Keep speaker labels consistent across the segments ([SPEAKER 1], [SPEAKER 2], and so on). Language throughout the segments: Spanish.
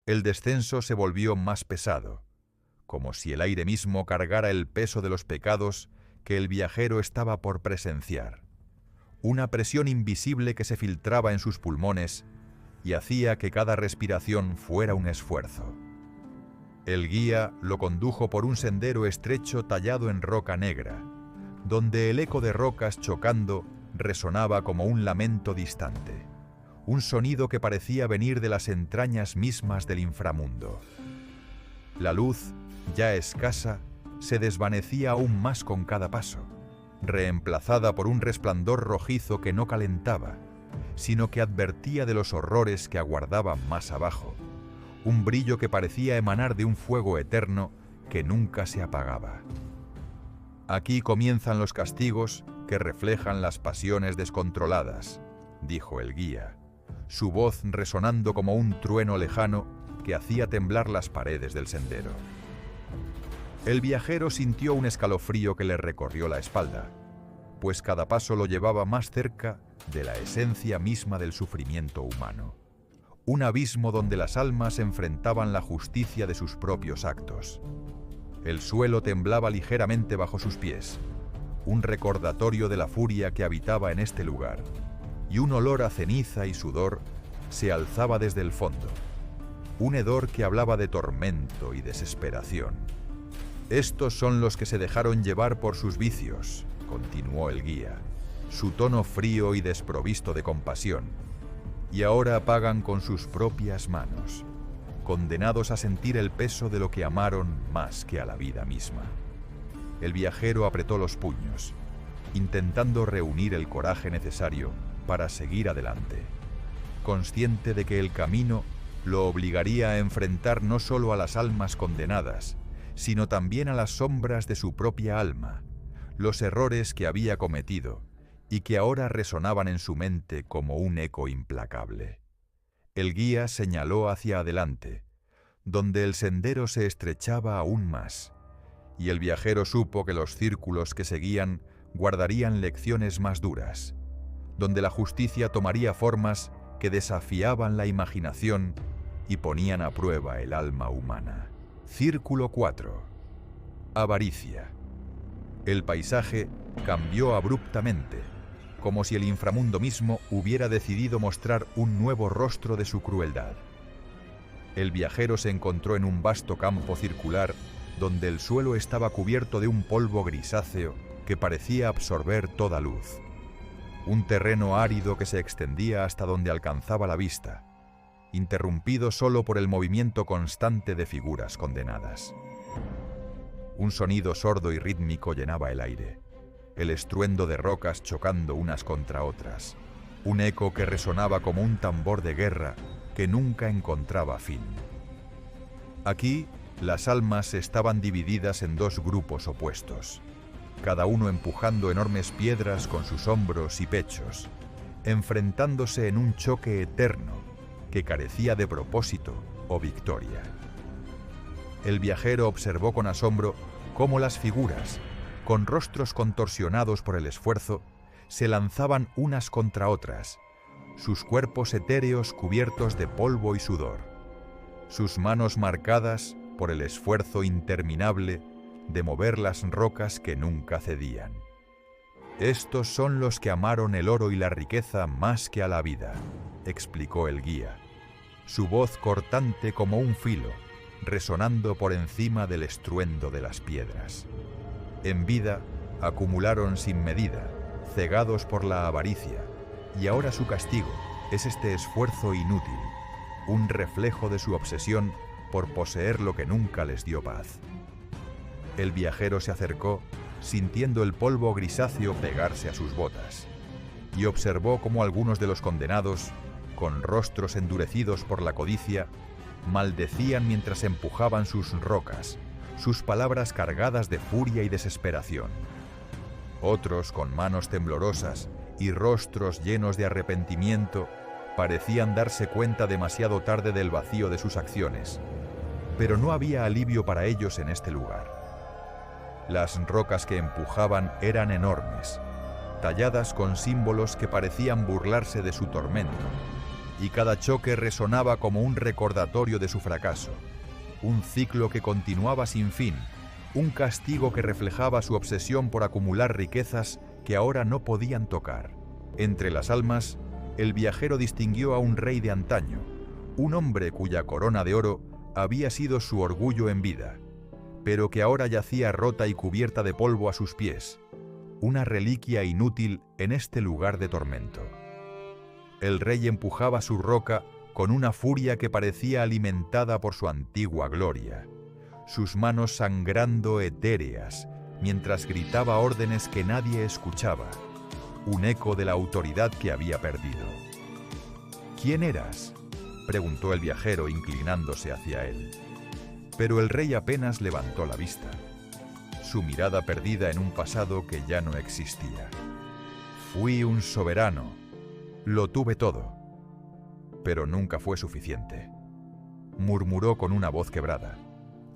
[SPEAKER 1] El descenso se volvió más pesado, como si el aire mismo cargara el peso de los pecados que el viajero estaba por presenciar. Una presión invisible que se filtraba en sus pulmones y hacía que cada respiración fuera un esfuerzo. El guía lo condujo por un sendero estrecho tallado en roca negra, donde el eco de rocas chocando resonaba como un lamento distante, un sonido que parecía venir de las entrañas mismas del inframundo. La luz, ya escasa, se desvanecía aún más con cada paso, reemplazada por un resplandor rojizo que no calentaba, sino que advertía de los horrores que aguardaban más abajo, un brillo que parecía emanar de un fuego eterno que nunca se apagaba. Aquí comienzan los castigos que reflejan las pasiones descontroladas, dijo el guía, su voz resonando como un trueno lejano que hacía temblar las paredes del sendero. El viajero sintió un escalofrío que le recorrió la espalda, pues cada paso lo llevaba más cerca de la esencia misma del sufrimiento humano. Un abismo donde las almas enfrentaban la justicia de sus propios actos. El suelo temblaba ligeramente bajo sus pies, un recordatorio de la furia que habitaba en este lugar, y un olor a ceniza y sudor se alzaba desde el fondo, un hedor que hablaba de tormento y desesperación. Estos son los que se dejaron llevar por sus vicios, continuó el guía, su tono frío y desprovisto de compasión, y ahora pagan con sus propias manos, condenados a sentir el peso de lo que amaron más que a la vida misma. El viajero apretó los puños, intentando reunir el coraje necesario para seguir adelante, consciente de que el camino lo obligaría a enfrentar no solo a las almas condenadas, sino también a las sombras de su propia alma, los errores que había cometido y que ahora resonaban en su mente como un eco implacable. El guía señaló hacia adelante, donde el sendero se estrechaba aún más, y el viajero supo que los círculos que seguían guardarían lecciones más duras, donde la justicia tomaría formas que desafiaban la imaginación y ponían a prueba el alma humana. Círculo 4. Avaricia. El paisaje cambió abruptamente, como si el inframundo mismo hubiera decidido mostrar un nuevo rostro de su crueldad. El viajero se encontró en un vasto campo circular donde el suelo estaba cubierto de un polvo grisáceo que parecía absorber toda luz. Un terreno árido que se extendía hasta donde alcanzaba la vista, interrumpido solo por el movimiento constante de figuras condenadas. Un sonido sordo y rítmico llenaba el aire, el estruendo de rocas chocando unas contra otras, un eco que resonaba como un tambor de guerra que nunca encontraba fin. Aquí, las almas estaban divididas en dos grupos opuestos, cada uno empujando enormes piedras con sus hombros y pechos, enfrentándose en un choque eterno que carecía de propósito o victoria. El viajero observó con asombro cómo las figuras, con rostros contorsionados por el esfuerzo, se lanzaban unas contra otras, sus cuerpos etéreos cubiertos de polvo y sudor, sus manos marcadas por el esfuerzo interminable de mover las rocas que nunca cedían. Estos son los que amaron el oro y la riqueza más que a la vida, explicó el guía, su voz cortante como un filo, resonando por encima del estruendo de las piedras. En vida, acumularon sin medida, cegados por la avaricia, y ahora su castigo es este esfuerzo inútil, un reflejo de su obsesión por poseer lo que nunca les dio paz. El viajero se acercó, sintiendo el polvo grisáceo pegarse a sus botas, y observó cómo algunos de los condenados, con rostros endurecidos por la codicia, maldecían mientras empujaban sus rocas, sus palabras cargadas de furia y desesperación. Otros, con manos temblorosas y rostros llenos de arrepentimiento, parecían darse cuenta demasiado tarde del vacío de sus acciones, pero no había alivio para ellos en este lugar. Las rocas que empujaban eran enormes, talladas con símbolos que parecían burlarse de su tormento, y cada choque resonaba como un recordatorio de su fracaso, un ciclo que continuaba sin fin, un castigo que reflejaba su obsesión por acumular riquezas que ahora no podían tocar. Entre las almas, el viajero distinguió a un rey de antaño, un hombre cuya corona de oro había sido su orgullo en vida, pero que ahora yacía rota y cubierta de polvo a sus pies, una reliquia inútil en este lugar de tormento. El rey empujaba su roca con una furia que parecía alimentada por su antigua gloria, sus manos sangrando etéreas, mientras gritaba órdenes que nadie escuchaba, un eco de la autoridad que había perdido. ¿Quién eras?, preguntó el viajero inclinándose hacia él. Pero el rey apenas levantó la vista, su mirada perdida en un pasado que ya no existía. Fui un soberano, lo tuve todo, pero nunca fue suficiente, murmuró con una voz quebrada,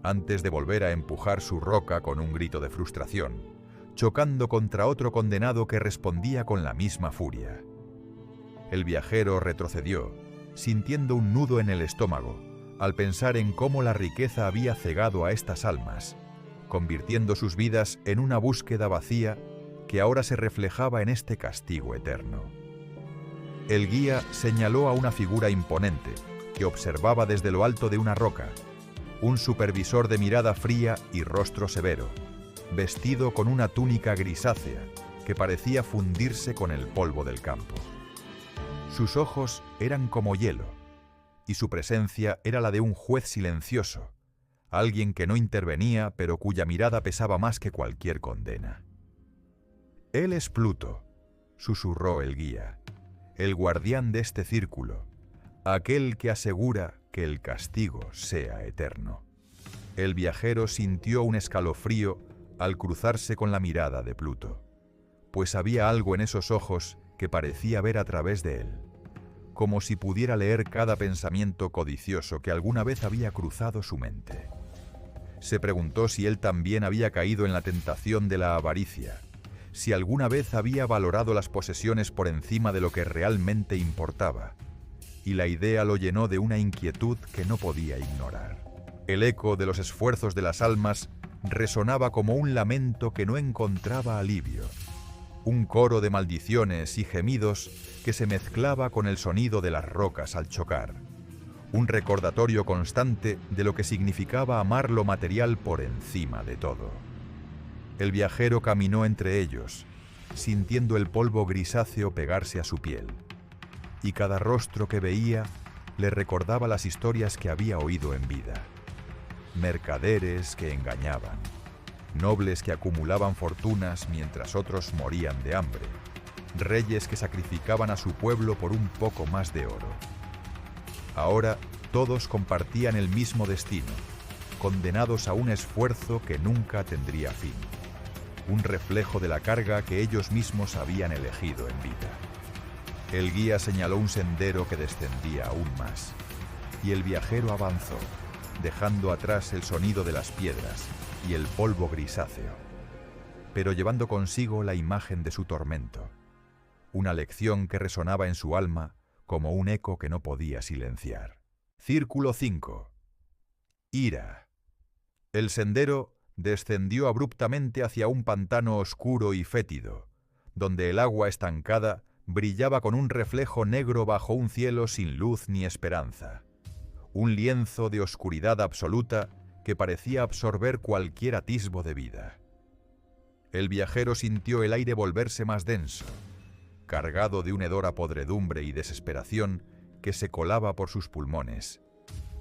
[SPEAKER 1] antes de volver a empujar su roca con un grito de frustración, chocando contra otro condenado que respondía con la misma furia. El viajero retrocedió, sintiendo un nudo en el estómago, al pensar en cómo la riqueza había cegado a estas almas, convirtiendo sus vidas en una búsqueda vacía que ahora se reflejaba en este castigo eterno. El guía señaló a una figura imponente que observaba desde lo alto de una roca, un supervisor de mirada fría y rostro severo, vestido con una túnica grisácea que parecía fundirse con el polvo del campo. Sus ojos eran como hielo, y su presencia era la de un juez silencioso, alguien que no intervenía pero cuya mirada pesaba más que cualquier condena. «Él es Pluto», susurró el guía, «el guardián de este círculo, aquel que asegura que el castigo sea eterno». El viajero sintió un escalofrío al cruzarse con la mirada de Pluto, pues había algo en esos ojos que parecía ver a través de él, como si pudiera leer cada pensamiento codicioso que alguna vez había cruzado su mente. Se preguntó si él también había caído en la tentación de la avaricia, si alguna vez había valorado las posesiones por encima de lo que realmente importaba, y la idea lo llenó de una inquietud que no podía ignorar. El eco de los esfuerzos de las almas resonaba como un lamento que no encontraba alivio, un coro de maldiciones y gemidos que se mezclaba con el sonido de las rocas al chocar, un recordatorio constante de lo que significaba amar lo material por encima de todo. El viajero caminó entre ellos, sintiendo el polvo grisáceo pegarse a su piel, y cada rostro que veía le recordaba las historias que había oído en vida. Mercaderes que engañaban, nobles que acumulaban fortunas mientras otros morían de hambre, reyes que sacrificaban a su pueblo por un poco más de oro. Ahora todos compartían el mismo destino, condenados a un esfuerzo que nunca tendría fin, un reflejo de la carga que ellos mismos habían elegido en vida. El guía señaló un sendero que descendía aún más, y el viajero avanzó, dejando atrás el sonido de las piedras y el polvo grisáceo, pero llevando consigo la imagen de su tormento, una lección que resonaba en su alma como un eco que no podía silenciar. Círculo 5. Ira. El sendero descendió abruptamente hacia un pantano oscuro y fétido, donde el agua estancada brillaba con un reflejo negro bajo un cielo sin luz ni esperanza, un lienzo de oscuridad absoluta que parecía absorber cualquier atisbo de vida. El viajero sintió el aire volverse más denso, cargado de un hedor a podredumbre y desesperación que se colaba por sus pulmones,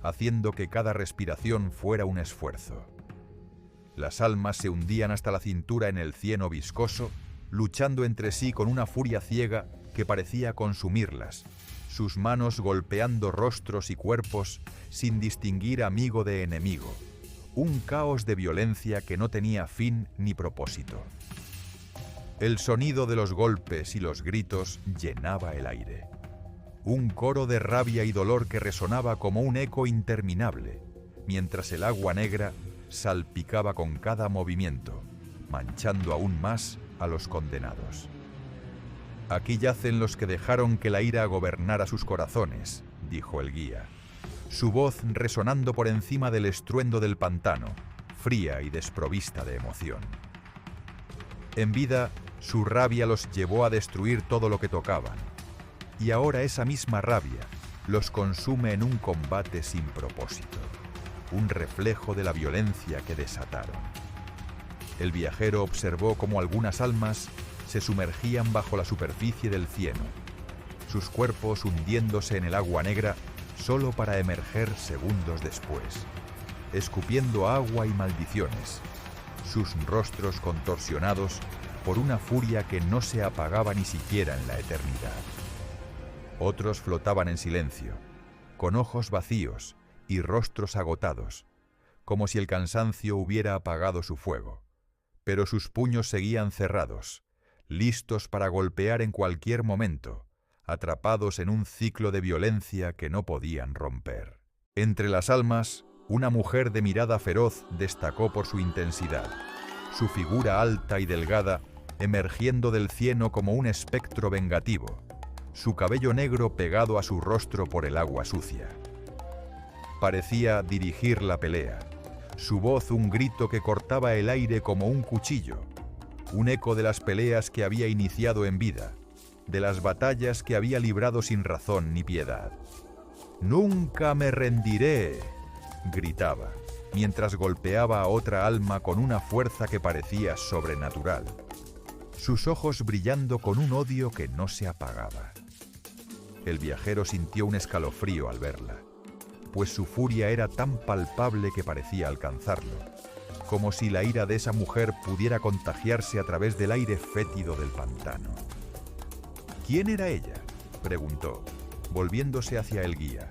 [SPEAKER 1] haciendo que cada respiración fuera un esfuerzo. Las almas se hundían hasta la cintura en el cieno viscoso, luchando entre sí con una furia ciega que parecía consumirlas, sus manos golpeando rostros y cuerpos sin distinguir amigo de enemigo, un caos de violencia que no tenía fin ni propósito. El sonido de los golpes y los gritos llenaba el aire, un coro de rabia y dolor que resonaba como un eco interminable, mientras el agua negra salpicaba con cada movimiento, manchando aún más a los condenados. «Aquí yacen los que dejaron que la ira gobernara sus corazones», dijo el guía, su voz resonando por encima del estruendo del pantano, fría y desprovista de emoción. En vida, su rabia los llevó a destruir todo lo que tocaban, y ahora esa misma rabia los consume en un combate sin propósito, un reflejo de la violencia que desataron. El viajero observó cómo algunas almas se sumergían bajo la superficie del cieno, sus cuerpos hundiéndose en el agua negra solo para emerger segundos después, escupiendo agua y maldiciones, sus rostros contorsionados por una furia que no se apagaba ni siquiera en la eternidad. Otros flotaban en silencio, con ojos vacíos y rostros agotados, como si el cansancio hubiera apagado su fuego, pero sus puños seguían cerrados, listos para golpear en cualquier momento, atrapados en un ciclo de violencia que no podían romper. Entre las almas, una mujer de mirada feroz destacó por su intensidad, su figura alta y delgada emergiendo del cieno como un espectro vengativo, su cabello negro pegado a su rostro por el agua sucia. Parecía dirigir la pelea, su voz un grito que cortaba el aire como un cuchillo, un eco de las peleas que había iniciado en vida, de las batallas que había librado sin razón ni piedad. «¡Nunca me rendiré!», gritaba, mientras golpeaba a otra alma con una fuerza que parecía sobrenatural, sus ojos brillando con un odio que no se apagaba. El viajero sintió un escalofrío al verla, pues su furia era tan palpable que parecía alcanzarlo, como si la ira de esa mujer pudiera contagiarse a través del aire fétido del pantano. «¿Quién era ella?», preguntó, volviéndose hacia el guía,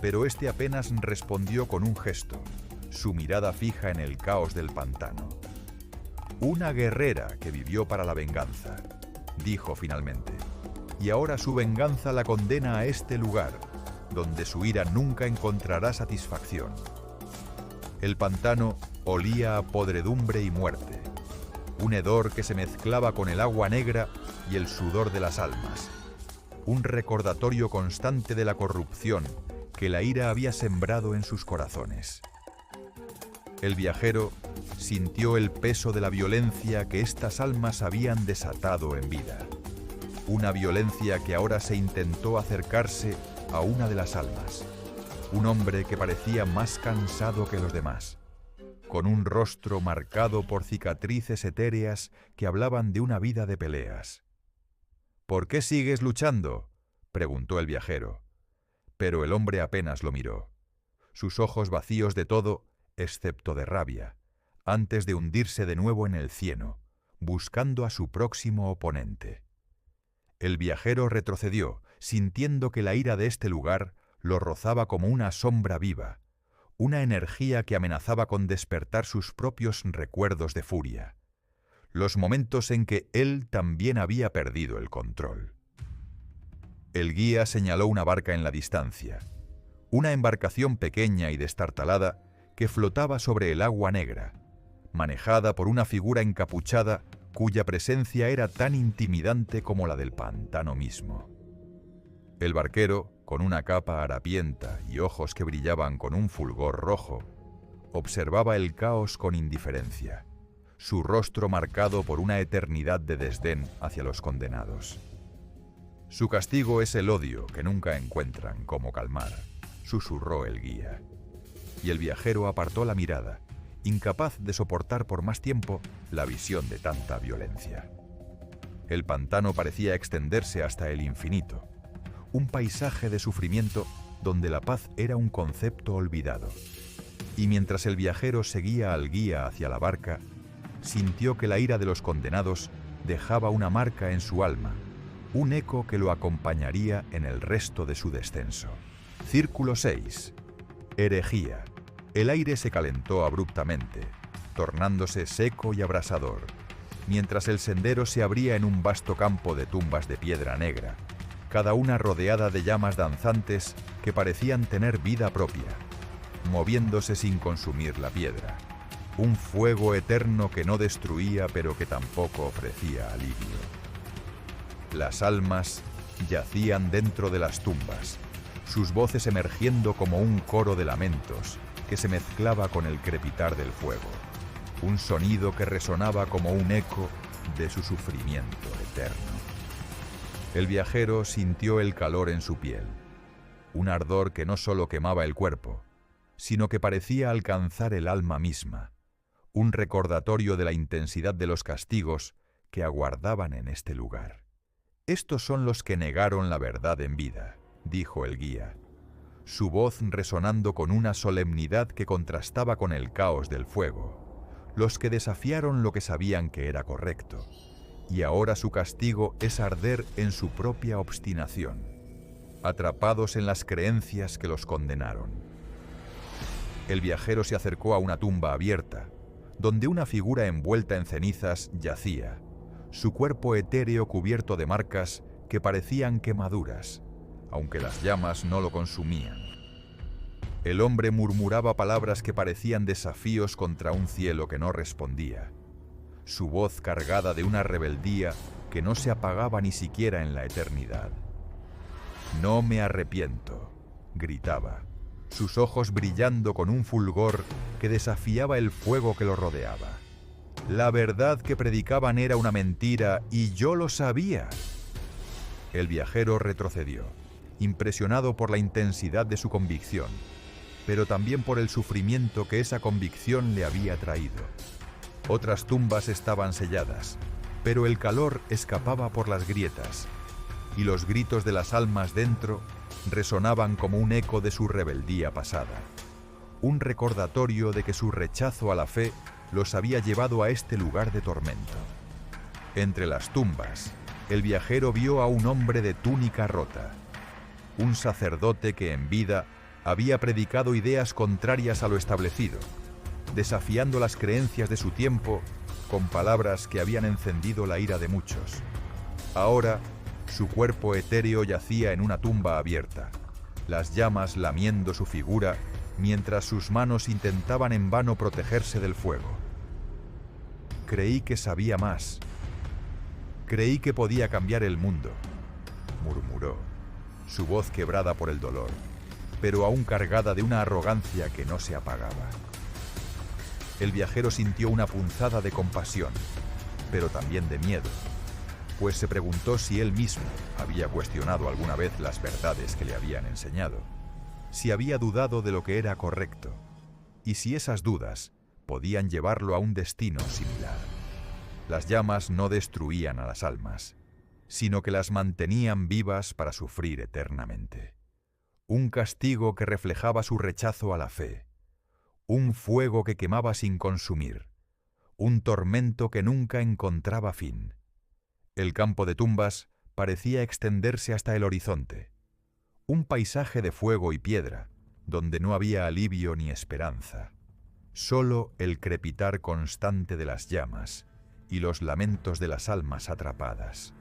[SPEAKER 1] pero este apenas respondió con un gesto, su mirada fija en el caos del pantano. «Una guerrera que vivió para la venganza», dijo finalmente, «y ahora su venganza la condena a este lugar, donde su ira nunca encontrará satisfacción». El pantano olía a podredumbre y muerte, un hedor que se mezclaba con el agua negra y el sudor de las almas, un recordatorio constante de la corrupción que la ira había sembrado en sus corazones. El viajero sintió el peso de la violencia que estas almas habían desatado en vida, una violencia que ahora se intentó acercarse a una de las almas, un hombre que parecía más cansado que los demás, con un rostro marcado por cicatrices etéreas que hablaban de una vida de peleas. «¿Por qué sigues luchando?», preguntó el viajero, pero el hombre apenas lo miró, sus ojos vacíos de todo, excepto de rabia, antes de hundirse de nuevo en el cieno, buscando a su próximo oponente. El viajero retrocedió, sintiendo que la ira de este lugar lo rozaba como una sombra viva, una energía que amenazaba con despertar sus propios recuerdos de furia, los momentos en que él también había perdido el control. El guía señaló una barca en la distancia, una embarcación pequeña y destartalada que flotaba sobre el agua negra, manejada por una figura encapuchada cuya presencia era tan intimidante como la del pantano mismo. El barquero, con una capa harapienta y ojos que brillaban con un fulgor rojo, observaba el caos con indiferencia, su rostro marcado por una eternidad de desdén hacia los condenados. «Su castigo es el odio que nunca encuentran cómo calmar», susurró el guía. Y el viajero apartó la mirada, incapaz de soportar por más tiempo la visión de tanta violencia. El pantano parecía extenderse hasta el infinito, un paisaje de sufrimiento donde la paz era un concepto olvidado. Y mientras el viajero seguía al guía hacia la barca, sintió que la ira de los condenados dejaba una marca en su alma, un eco que lo acompañaría en el resto de su descenso. Círculo 6. Herejía. El aire se calentó abruptamente, tornándose seco y abrasador, mientras el sendero se abría en un vasto campo de tumbas de piedra negra, cada una rodeada de llamas danzantes que parecían tener vida propia, moviéndose sin consumir la piedra. Un fuego eterno que no destruía pero que tampoco ofrecía alivio. Las almas yacían dentro de las tumbas, sus voces emergiendo como un coro de lamentos que se mezclaba con el crepitar del fuego, un sonido que resonaba como un eco de su sufrimiento eterno. El viajero sintió el calor en su piel, un ardor que no solo quemaba el cuerpo, sino que parecía alcanzar el alma misma, un recordatorio de la intensidad de los castigos que aguardaban en este lugar. «Estos son los que negaron la verdad en vida», dijo el guía, su voz resonando con una solemnidad que contrastaba con el caos del fuego, los que desafiaron lo que sabían que era correcto, y ahora su castigo es arder en su propia obstinación, atrapados en las creencias que los condenaron. El viajero se acercó a una tumba abierta, donde una figura envuelta en cenizas yacía, su cuerpo etéreo cubierto de marcas que parecían quemaduras, aunque las llamas no lo consumían. El hombre murmuraba palabras que parecían desafíos contra un cielo que no respondía, su voz cargada de una rebeldía que no se apagaba ni siquiera en la eternidad. «No me arrepiento», gritaba, sus ojos brillando con un fulgor que desafiaba el fuego que lo rodeaba. «La verdad que predicaban era una mentira y yo lo sabía». El viajero retrocedió, impresionado por la intensidad de su convicción, pero también por el sufrimiento que esa convicción le había traído. Otras tumbas estaban selladas, pero el calor escapaba por las grietas, y los gritos de las almas dentro resonaban como un eco de su rebeldía pasada, un recordatorio de que su rechazo a la fe los había llevado a este lugar de tormento. Entre las tumbas, el viajero vio a un hombre de túnica rota, un sacerdote que en vida había predicado ideas contrarias a lo establecido, desafiando las creencias de su tiempo con palabras que habían encendido la ira de muchos. Ahora, su cuerpo etéreo yacía en una tumba abierta, las llamas lamiendo su figura mientras sus manos intentaban en vano protegerse del fuego. «Creí que sabía más. Creí que podía cambiar el mundo», murmuró, su voz quebrada por el dolor, pero aún cargada de una arrogancia que no se apagaba. El viajero sintió una punzada de compasión, pero también de miedo, pues se preguntó si él mismo había cuestionado alguna vez las verdades que le habían enseñado, si había dudado de lo que era correcto, y si esas dudas podían llevarlo a un destino similar. Las llamas no destruían a las almas, sino que las mantenían vivas para sufrir eternamente. Un castigo que reflejaba su rechazo a la fe, un fuego que quemaba sin consumir, un tormento que nunca encontraba fin. El campo de tumbas parecía extenderse hasta el horizonte, un paisaje de fuego y piedra, donde no había alivio ni esperanza, solo el crepitar constante de las llamas y los lamentos de las almas atrapadas.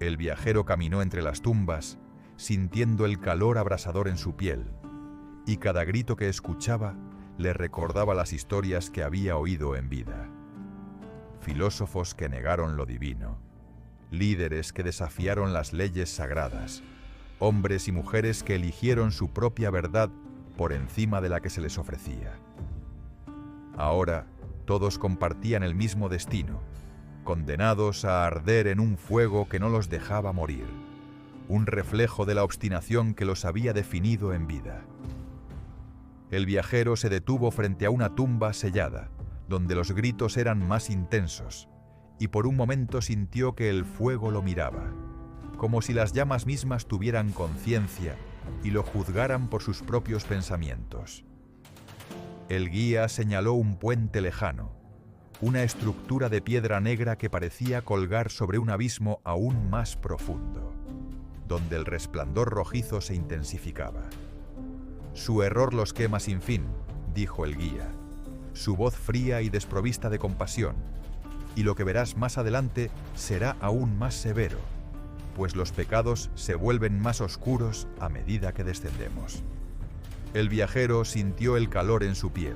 [SPEAKER 1] El viajero caminó entre las tumbas, sintiendo el calor abrasador en su piel, y cada grito que escuchaba le recordaba las historias que había oído en vida. Filósofos que negaron lo divino, líderes que desafiaron las leyes sagradas, hombres y mujeres que eligieron su propia verdad por encima de la que se les ofrecía. Ahora todos compartían el mismo destino, condenados a arder en un fuego que no los dejaba morir, un reflejo de la obstinación que los había definido en vida. El viajero se detuvo frente a una tumba sellada, donde los gritos eran más intensos, y por un momento sintió que el fuego lo miraba, como si las llamas mismas tuvieran conciencia y lo juzgaran por sus propios pensamientos. El guía señaló un puente lejano, una estructura de piedra negra que parecía colgar sobre un abismo aún más profundo, donde el resplandor rojizo se intensificaba. «Su error los quema sin fin», dijo el guía, su voz fría y desprovista de compasión, «y lo que verás más adelante será aún más severo, pues los pecados se vuelven más oscuros a medida que descendemos». El viajero sintió el calor en su piel,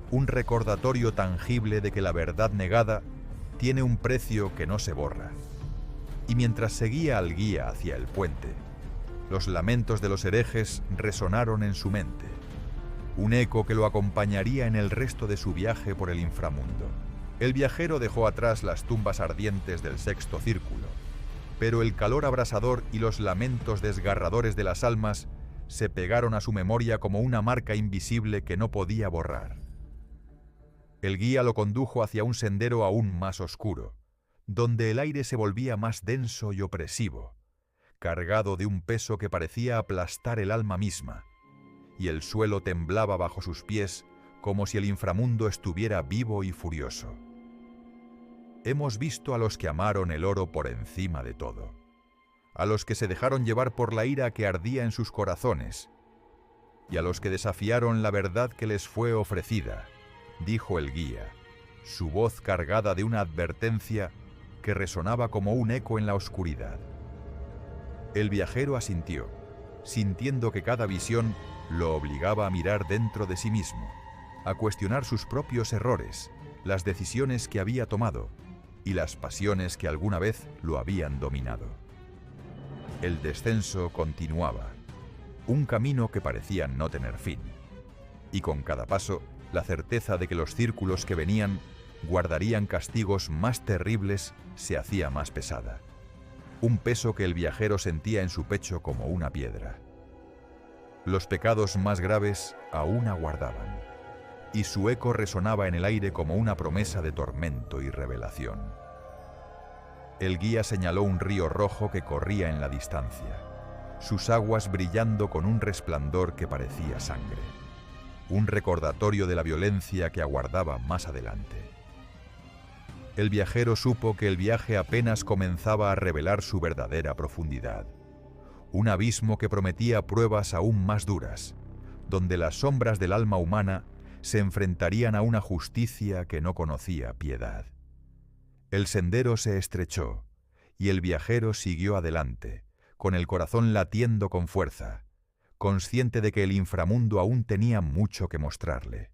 [SPEAKER 1] un recordatorio tangible de que la verdad negada tiene un precio que no se borra. Y mientras seguía al guía hacia el puente, los lamentos de los herejes resonaron en su mente, un eco que lo acompañaría en el resto de su viaje por el inframundo. El viajero dejó atrás las tumbas ardientes del sexto círculo, pero el calor abrasador y los lamentos desgarradores de las almas se pegaron a su memoria como una marca invisible que no podía borrar. El guía lo condujo hacia un sendero aún más oscuro, donde el aire se volvía más denso y opresivo, cargado de un peso que parecía aplastar el alma misma, y el suelo temblaba bajo sus pies como si el inframundo estuviera vivo y furioso. Hemos visto a los que amaron el oro por encima de todo, a los que se dejaron llevar por la ira que ardía en sus corazones, y a los que desafiaron la verdad que les fue ofrecida, dijo el guía, su voz cargada de una advertencia que resonaba como un eco en la oscuridad. El viajero asintió, sintiendo que cada visión lo obligaba a mirar dentro de sí mismo, a cuestionar sus propios errores, las decisiones que había tomado y las pasiones que alguna vez lo habían dominado. El descenso continuaba, un camino que parecía no tener fin, y con cada paso, la certeza de que los círculos que venían guardarían castigos más terribles se hacía más pesada. Un peso que el viajero sentía en su pecho como una piedra. Los pecados más graves aún aguardaban, y su eco resonaba en el aire como una promesa de tormento y revelación. El guía señaló un río rojo que corría en la distancia, sus aguas brillando con un resplandor que parecía sangre, un recordatorio de la violencia que aguardaba más adelante. El viajero supo que el viaje apenas comenzaba a revelar su verdadera profundidad. Un abismo que prometía pruebas aún más duras, donde las sombras del alma humana se enfrentarían a una justicia que no conocía piedad. El sendero se estrechó, y el viajero siguió adelante, con el corazón latiendo con fuerza, consciente de que el inframundo aún tenía mucho que mostrarle.